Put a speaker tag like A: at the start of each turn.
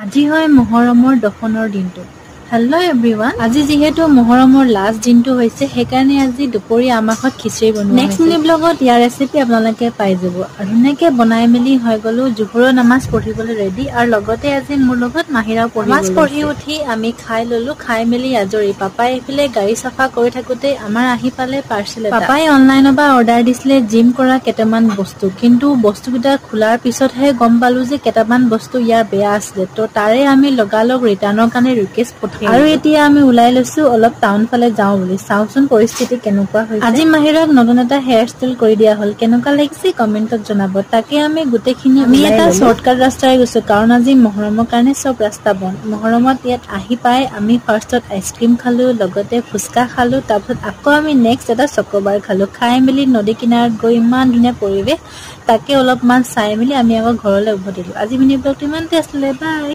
A: আজি হয় মহৰমৰ দশনৰ দিনটো। হেল্ল এভৰিৱান, আজি যেহেতু মহৰমৰ লাষ্ট দিনটো হৈছে সেইকাৰণে আজি দুপৰীয়া আমাৰ ঘৰত খিচিৰি বনোৱা হৈছে। নেক্সট মিনি ব্লগত ইয়াৰ ৰেচিপি আপোনালোকে পাই যাব। আৰু ধুনীয়াকৈ বনাই মেলি হৈ গ'লো, জোহৰৰ নামাজ পঢ়িবলৈ ৰেডি। আৰু লগতে আজি মোৰ লগত মাহিৰাও নামাজ পঢ়ি উঠি আমি খাই ললো। খাই মেলি আজৰি। পাপাই এইফালে গাড়ী চাফা কৰি থাকোঁতে আমাৰ আহি পালে পাৰ্চেল এটা। পাপাই অনলাইনৰ পৰা অৰ্ডাৰ দিছিলে জিম কৰা কেইটামান বস্তু, কিন্তু বস্তুকেইটা খোলাৰ পিছতহে গম পালো যে কেইটামান বস্তু ইয়াৰ বেয়া আছিলে। তো তাৰে আমি লগালগ ৰিটাৰ্ণৰ কাৰণে ৰিকুৱেষ্ট পঠিয়ালো। আৰু এতিয়া আমি ওলাই লৈছো অলপ টাউন ফালে যাওঁ বুলি। চাওচোন পৰিস্থিতি কেনেকুৱা হৈছে। আজি মাহিৰক নতুন এটা হেয়াৰ ষ্টাইল কৰি দিয়া হ'ল। কেনেকুৱা লাগিছে কমেণ্টত জনাব। তাকে আমি গোটেইখিনি আমি এটা শ্বৰ্টকাট ৰাস্তাৰে গৈছো, কাৰণ আজি মহৰমৰ কাৰণে চব ৰাস্তা বন্ধ। মহৰমত ইয়াত আহি পাই আমি ফাৰ্ষ্টত আইচক্ৰীম খালো, লগতে ফুচকা খালো, তাৰপিছত আকৌ আমি নেক্সট এটা চকোবাৰ খালো। খাই মেলি নদী কিনাৰত গৈ ইমান ধুনীয়া পৰিৱেশ, তাকে অলপমান চাই মেলি আমি আকৌ ঘৰলৈ উভতিলো। আজি মিনি ব্লগটো ইমানতে আছিলে। বাই।